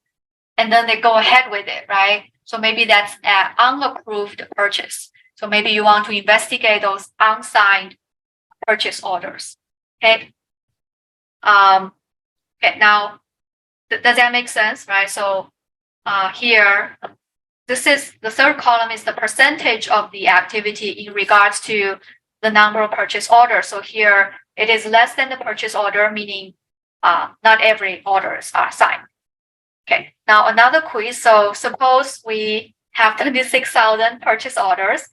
and then they go ahead with it, right? So maybe that's an unapproved purchase. So maybe you want to investigate those unsigned purchase orders. Okay. Okay. Now, does that make sense, right? So here, this is the third column is the percentage of the activity in regards to the number of purchase orders. So here it is less than the purchase order, meaning not every orders are signed. Okay, now another quiz. So suppose we have 26,000 purchase orders.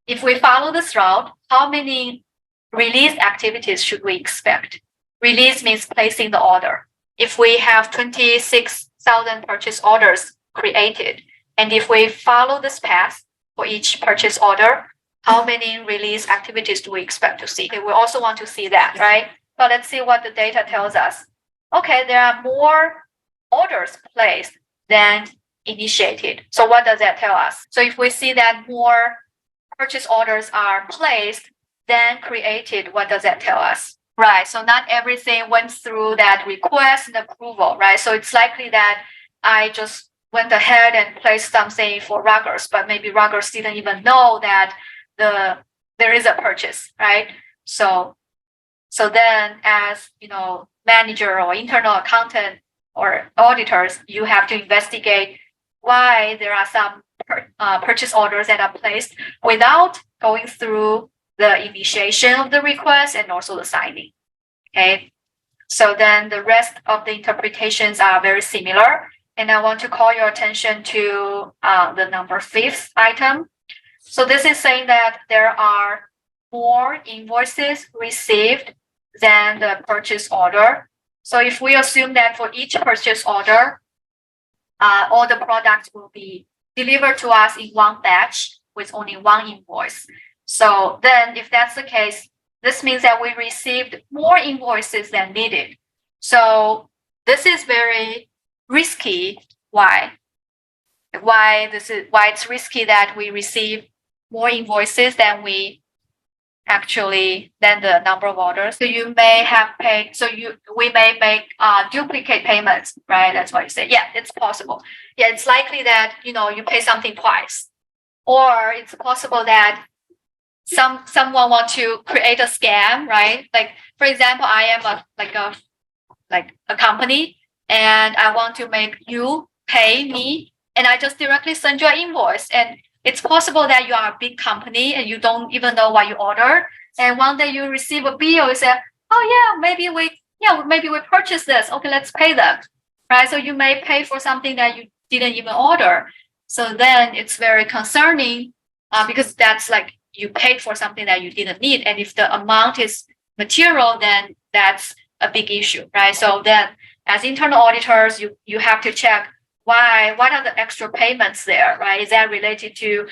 If we follow this route, how many release activities should we expect? Release means placing the order. If we have 26,000 purchase orders created, and if we follow this path for each purchase order, how many release activities do we expect to see? Okay, we also want to see that, right? But let's see what the data tells us. Okay, there are more orders placed than initiated. So what does that tell us? So if we see that more purchase orders are placed than created, what does that tell us? Right, so not everything went through that request and approval, right? So it's likely that I just went ahead and placed something for Rogers, but maybe Rogers didn't even know that there is a purchase, right? So then, as manager or internal accountant or auditors, you have to investigate why there are some purchase orders that are placed without going through the initiation of the request and also the signing. Okay, so then the rest of the interpretations are very similar. And I want to call your attention to the number 5th item. So this is saying that there are more invoices received than the purchase order. So if we assume that for each purchase order, all the products will be delivered to us in one batch with only one invoice. So then if that's the case, this means that we received more invoices than needed. So this is very risky. Why? Why it's risky that we receive more invoices than the number of orders. So you may have paid. We may make duplicate payments, right? That's what you say. Yeah, it's possible. Yeah, it's likely that you pay something twice, or it's possible that someone want to create a scam, right? Like for example, I am a company, and I want to make you pay me, and I just directly send you an invoice. And it's possible that you are a big company and you don't even know what you ordered. And one day you receive a bill, you say, "Oh yeah, maybe we purchased this. Okay, let's pay them." Right? So you may pay for something that you didn't even order. So then it's very concerning because that's like you paid for something that you didn't need. And if the amount is material, then that's a big issue, right? So then as internal auditors, you have to check what are the extra payments there, right? Is that related to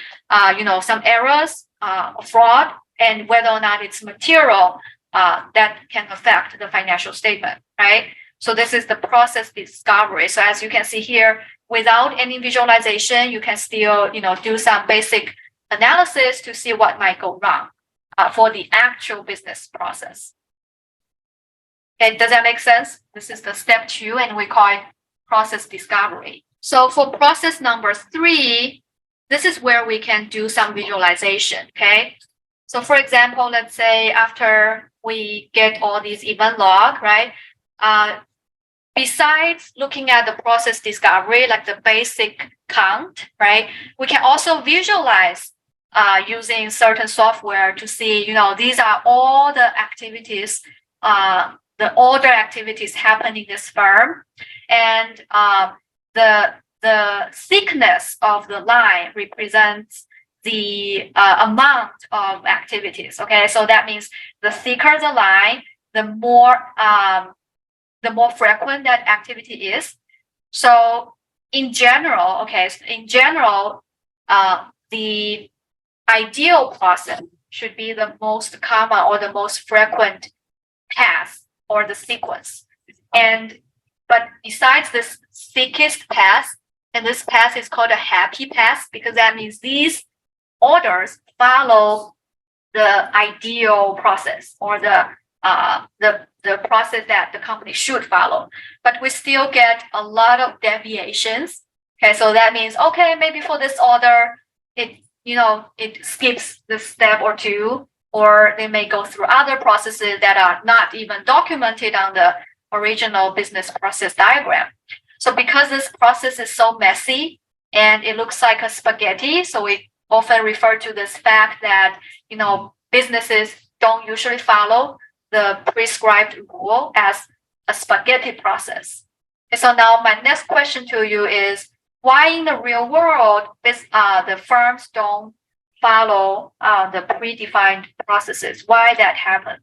some errors, fraud, and whether or not it's material that can affect the financial statement, right? So this is the process discovery. So as you can see here, without any visualization, you can still do some basic analysis to see what might go wrong for the actual business process. Okay, does that make sense? This is the step 2, and we call it process discovery. So for process number 3, this is where we can do some visualization, okay? So for example, let's say after we get all these event log, right? Besides looking at the process discovery, like the basic count, right? We can also visualize using certain software to see, these are all the activities, the order activities happening in this firm, and the thickness of the line represents the amount of activities. Okay, so that means the thicker the line, the more frequent that activity is. So in general, the ideal process should be the most common or the most frequent path or the sequence. But besides this thickest path, and this path is called a happy path because that means these orders follow the ideal process or the process that the company should follow. But we still get a lot of deviations. Okay, so that means maybe for this order, it skips the step or two, or they may go through other processes that are not even documented on the original business process diagram. So because this process is so messy and it looks like a spaghetti, so we often refer to this fact that businesses don't usually follow the prescribed rule as a spaghetti process. And so now my next question to you is, why in the real world the firms don't follow the predefined processes? Why that happen?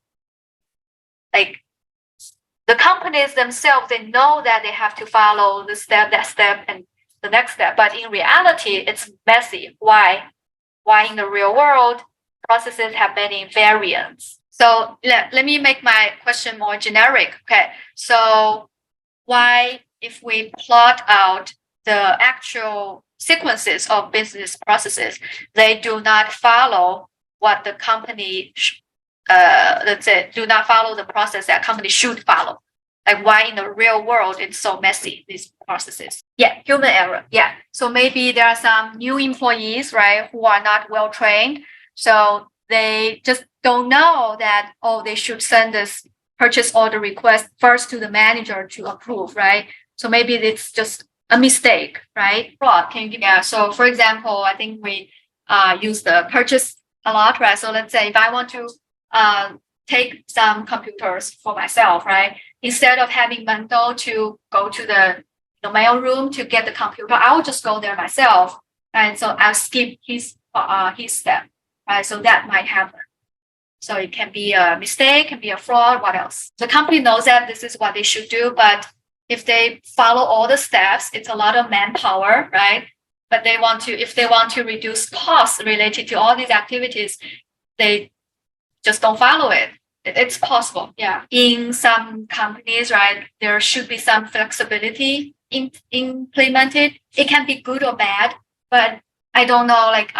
Like the companies themselves, they know that they have to follow that step, and the next step. But in reality, it's messy. Why? Why in the real world, processes have many variants? So let me make my question more generic. Okay, so why, if we plot out the actual sequences of business processes, they do not follow what the company, do not follow the process that company should follow. like why in the real world it's so messy, these processes. Yeah, human error. Yeah. So maybe there are some new employees, right, who are not well trained. So they just don't know that, oh, they should send this purchase order request first to the manager to approve, right? So maybe it's just a mistake, right? Fraud. Yeah. So for example, I think we use the purchase a lot, right? So let's say if I want to take some computers for myself, right? Instead of having Mendo to go to the mail room to get the computer, I will just go there myself, and so I'll skip his step, right? So that might happen. So it can be a mistake, can be a fraud. What else? The company knows that this is what they should do, but if they follow all the steps, it's a lot of manpower, right? But if they want to reduce costs related to all these activities, they just don't follow it. It's possible. Yeah. In some companies, right, there should be some flexibility implemented. It can be good or bad, but I don't know, like,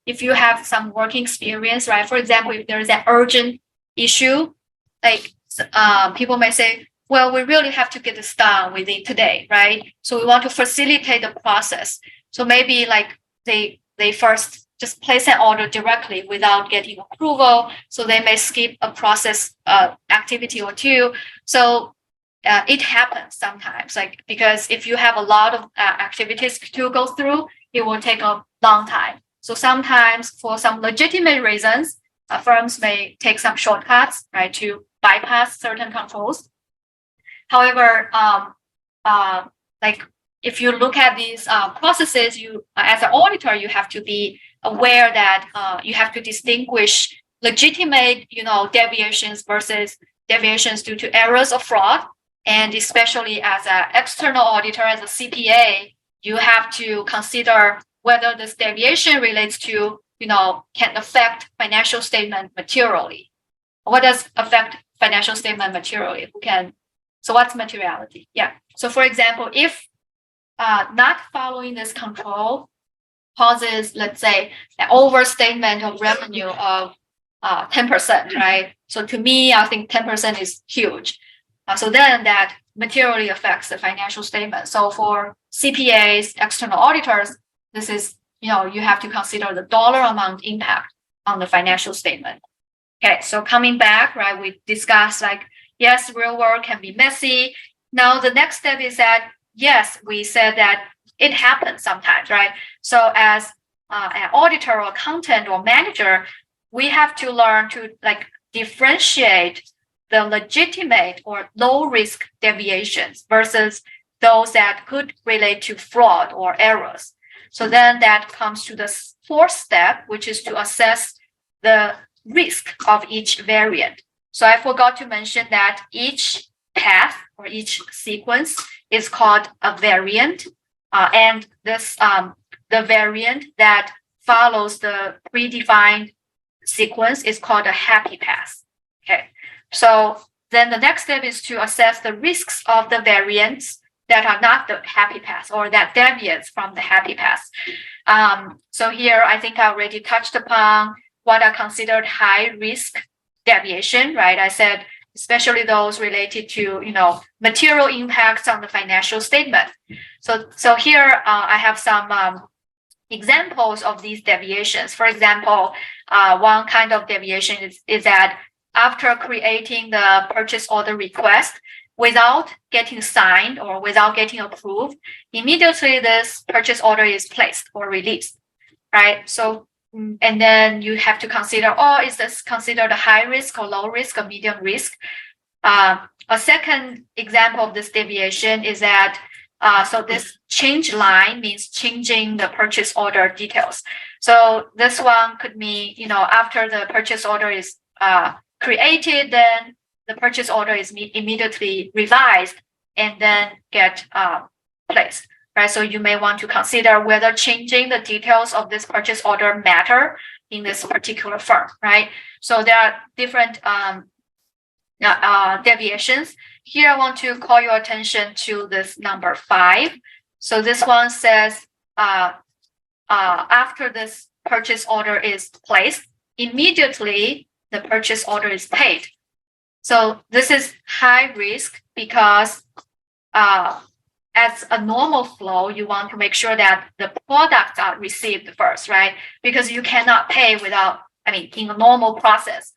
if you have some working experience, right? For example, if there is an urgent issue, like, people may say, well, we really have to get this done within today, right? So we want to facilitate the process. So maybe like they first just place an order directly without getting approval. So they may skip a process activity or two. So it happens sometimes, like, because if you have a lot of activities to go through, it will take a long time. So sometimes for some legitimate reasons, firms may take some shortcuts, right, to bypass certain controls. However, like if you look at these processes, you as an auditor, you have to be aware that you have to distinguish legitimate, deviations versus deviations due to errors or fraud. And especially as an external auditor, as a CPA, you have to consider whether this deviation relates to, can affect financial statement materially. What does affect financial statement materially? So what's materiality? Yeah. So for example, if not following this control causes, let's say, an overstatement of revenue of 10%, right? So to me, I think 10% is huge. So then that materially affects the financial statement. So for CPAs, external auditors, this is, you have to consider the dollar amount impact on the financial statement. Okay, so coming back, right, we discussed like, yes, real world can be messy. Now the next step is that, yes, we said that it happens sometimes, right? So as an auditor or accountant or manager, we have to learn to like differentiate the legitimate or low risk deviations versus those that could relate to fraud or errors. So then that comes to the fourth step, which is to assess the risk of each variant. So I forgot to mention that each path or each sequence is called a variant. And this the variant that follows the predefined sequence is called a happy path. Okay. So then the next step is to assess the risks of the variants that are not the happy path or that deviates from the happy path. So here, I think I already touched upon what are considered high risk deviation, right? I said, especially those related to, material impacts on the financial statement. So here I have some examples of these deviations. For example, one kind of deviation is that after creating the purchase order request, without getting signed or without getting approved, immediately this purchase order is placed or released, right? So, and then you have to consider, is this considered a high risk or low risk or medium risk? A second example of this deviation is that, so this change line means changing the purchase order details. So this one could mean, after the purchase order is created, then the purchase order is immediately revised and then get placed, right? So you may want to consider whether changing the details of this purchase order matter in this particular firm, right? So there are different deviations. Here I want to call your attention to this number 5. So this one says after this purchase order is placed, immediately the purchase order is paid. So this is high risk because as a normal flow, you want to make sure that the products are received first, right? Because you cannot pay without, in a normal process,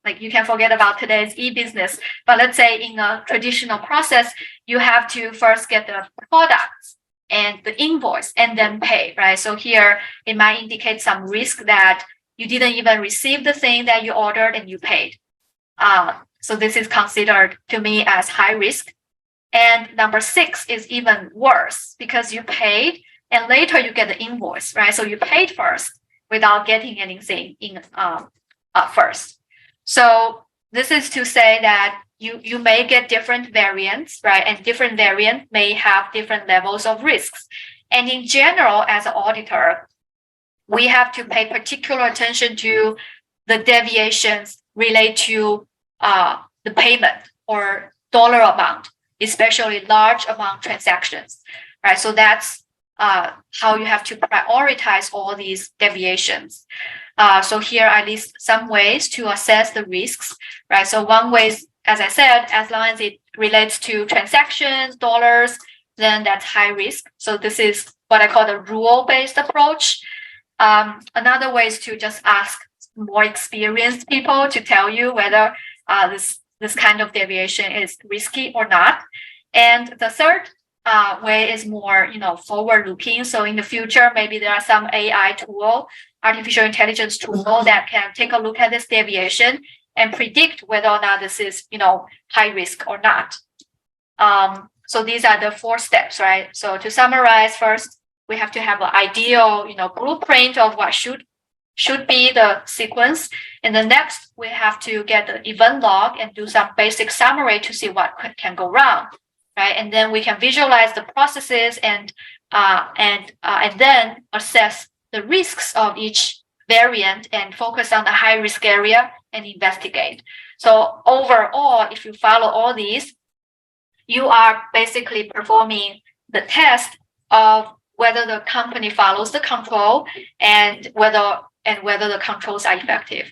like you can forget about today's e-business, but let's say in a traditional process, you have to first get the products and the invoice and then pay, right? So here it might indicate some risk that you didn't even receive the thing that you ordered and you paid. So this is considered to me as high risk. And number 6 is even worse because you paid and later you get the invoice, right? So you paid first without getting anything in first. So this is to say that you may get different variants, right? And different variants may have different levels of risks. And in general, as an auditor, we have to pay particular attention to the deviations related to the payment or dollar amount, especially large amount transactions, right? So that's how you have to prioritize all these deviations. So here I list some ways to assess the risks, right? So one way is, as I said, as long as it relates to transactions, dollars, then that's high risk. So this is what I call the rule-based approach. Another way is to just ask more experienced people to tell you whether this kind of deviation is risky or not. And the third way is more, forward-looking. So in the future, maybe there are some AI tool, artificial intelligence tool that can take a look at this deviation and predict whether or not this is, high risk or not. So these are the 4 steps, right? So to summarize, first, we have to have an ideal, blueprint of what should be the sequence. And the next, we have to get the event log and do some basic summary to see what can go wrong, right? And then we can visualize the processes and then assess the risks of each variant and focus on the high risk area and investigate. So overall, if you follow all these, you are basically performing the test of whether the company follows the control and whether the controls are effective.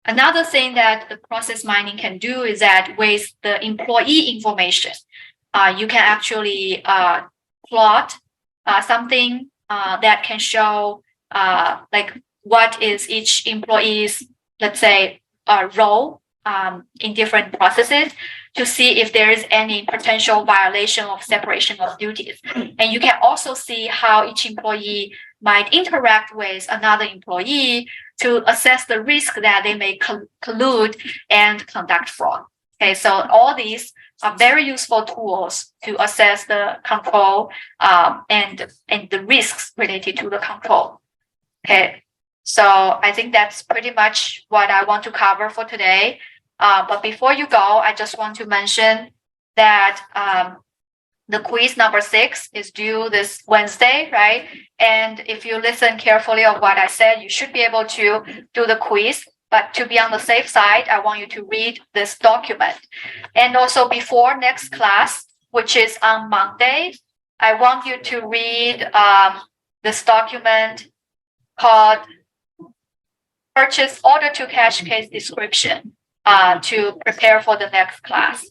Another thing that the process mining can do is that with the employee information, you can actually plot something that can show like what is each employee's, let's say, role in different processes to see if there is any potential violation of separation of duties. And you can also see how each employee might interact with another employee to assess the risk that they may collude and conduct fraud. Okay, so all these are very useful tools to assess the control and the risks related to the control. Okay, so I think that's pretty much what I want to cover for today. But before you go, I just want to mention that the quiz number 6 is due this Wednesday, right? And if you listen carefully of what I said, you should be able to do the quiz. But to be on the safe side, I want you to read this document. And also before next class, which is on Monday, I want you to read this document called Purchase Order to Cash Case Description to prepare for the next class.